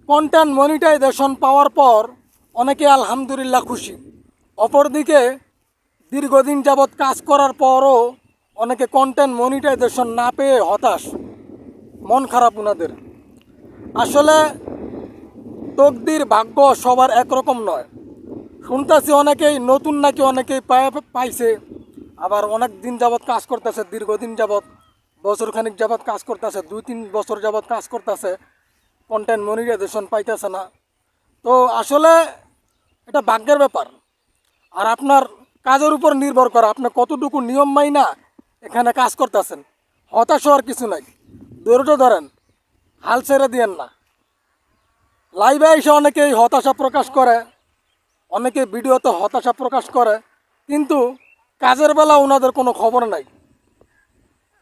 Content monetization পাওয়ার পর অনেকে আলহামদুলিল্লাহ খুশি। অপরদিকে দীর্ঘদিন যাবৎ কাজ করার পরও অনেকে কন্টেন্ট মনিটাইজেশন না পেয়ে হতাশ, মন খারাপ ওনাদের। আসলে তকদির ভাগ্য সবার একরকম নয়। শুনতেছি অনেকেই নতুন নাকি অনেকেই পাইছে, আবার অনেক দিন যাবৎ কাজ করতেছে, দীর্ঘদিন যাবৎ বছরখানিক যাবৎ কাজ করতেছে, 2-3 বছর যাবৎ কাজ করতেছে, কন্টেন্ট মনিটাইজেশন পাইতেছে না। তো আসলে এটা ভাগ্যের ব্যাপার, আর আপনার কাজের উপর নির্ভর করে আপনি কতটুকু নিয়ম মাইনা এখানে কাজ করতেছেন। হতাশ হওয়ার কিছু নাই, ধৈর্য ধরেন, হাল ছেড়ে দিয়েন না। লাইভে এসে অনেকেই হতাশা প্রকাশ করে, অনেকে ভিডিওতে হতাশা প্রকাশ করে, কিন্তু কাজের বেলা ওনাদের কোনো খবর নাই।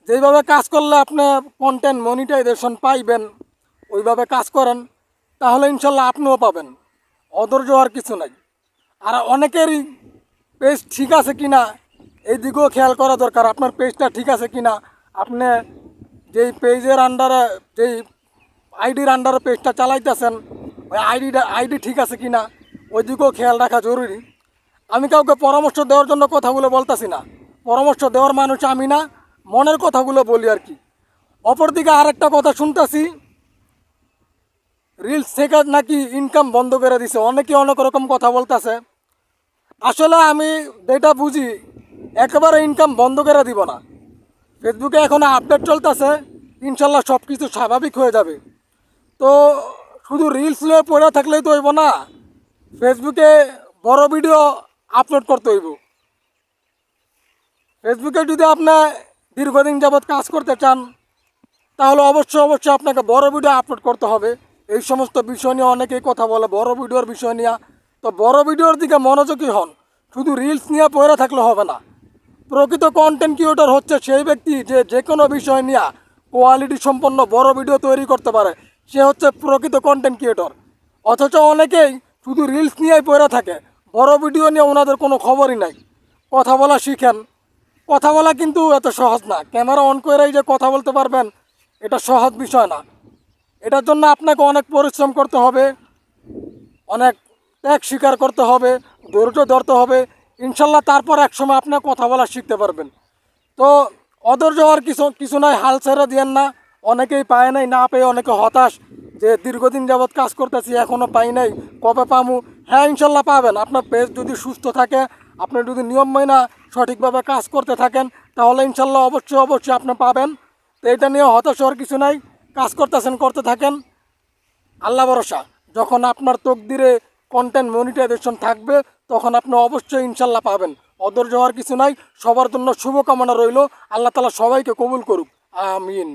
যেইভাবে কাজ করলে আপনি কন্টেন্ট মনিটাইজেশন পাইবেন ওইভাবে কাজ করেন, তাহলে ইনশাল্লাহ আপনিও পাবেন। অধৈর্য হওয়ার কিছু নাই। আর অনেকেরই পেজ ঠিক আছে কি না এই দিকেও খেয়াল করা দরকার। আপনার পেজটা ঠিক আছে কি না, আপনি যেই পেজের আন্ডারে, যেই আইডির আন্ডারে পেজটা চালাইতেছেন ওই আইডি ঠিক আছে কি না ওই দিকেও খেয়াল রাখা জরুরি। আমি কাউকে পরামর্শ দেওয়ার জন্য কথাগুলো বলতেছি না, পরামর্শ দেওয়ার মানুষ আমি না, মনের কথাগুলো বলি আর কি। অপরদিকে আরেকটা কথা শুনতেছি, রিলস থেকে নাকি ইনকাম বন্ধ করে দিছে, অনেকে অনেক রকম কথা বলতেছে। আসলে আমি যেটা বুঝি, একেবারে ইনকাম বন্ধ করে দিব না। ফেসবুকে এখন আপডেট চলতেছে, ইনশাল্লাহ সব কিছু স্বাভাবিক হয়ে যাবে। তো শুধু রিলস নিয়ে পড়ে থাকলেই তো হইব না, ফেসবুকে বড় ভিডিও আপলোড করতে হইব। ফেসবুকে যদি আপনি দীর্ঘদিন যাবৎ কাজ করতে চান, তাহলে অবশ্যই আপনাকে বড় ভিডিও আপলোড করতে হবে। এই সমস্ত বিষয় নিয়ে অনেকেই কথা বলে, বড় ভিডিওর বিষয় নিয়ে। তো বড় ভিডিওর দিকে মনোযোগী হন, শুধু রিলস নিয়ে পড়ে থাকলে হবে না। প্রকৃত কন্টেন্ট ক্রিয়েটর হচ্ছে সেই ব্যক্তি যে কোনো বিষয় নিয়ে কোয়ালিটি সম্পন্ন বড় ভিডিও তৈরি করতে পারে, সে হচ্ছে প্রকৃত কন্টেন্ট ক্রিয়েটর। অথচ অনেকেই শুধু রিলস নিয়েই পড়ে থাকে, বড় ভিডিও নিয়ে ওনাদের কোনো খবরই নাই। কথা বলা শিখেন। কথা বলা কিন্তু এত সহজ না, ক্যামেরা অন করেই যে কথা বলতে পারবেন এটা সহজ বিষয় না। এটার জন্য আপনাকে অনেক পরিশ্রম করতে হবে, অনেক ত্যাগ স্বীকার করতে হবে, ধৈর্য ধরতে হবে। ইনশাল্লাহ তারপর একসময় আপনি কথা বলা শিখতে পারবেন। তো অধৈর্য হওয়ার কিছু নাই, হাল ছেড়ে দিয়েন না। অনেকেই পায় নাই, না পেয়ে অনেকে হতাশ, যে দীর্ঘদিন যাবৎ কাজ করতেছি এখনও পাই নাই, কবে পামু। হ্যাঁ, ইনশাল্লাহ পাবেন। আপনার পেজ যদি সুস্থ থাকে, আপনি যদি নিয়ম মাইনা সঠিকভাবে কাজ করতে থাকেন, তাহলে ইনশাল্লাহ অবশ্যই আপনি পাবেন। তো এটা নিয়ে হতাশ হওয়ার কিছু নাই, কাজ করতেছেন, করতে থাকেন, আল্লাহ ভরসা। যখন আপনার তকদিরে কন্টেন্ট মনিটাইজেশন থাকবে, তখন আপনি অবশ্যই ইনশাল্লাহ পাবেন। অধৈর্য হওয়ার কিছু নাই। সবার জন্য শুভকামনা রইল। আল্লাহ তাআলা সবাইকে কবুল করুক, আমিন।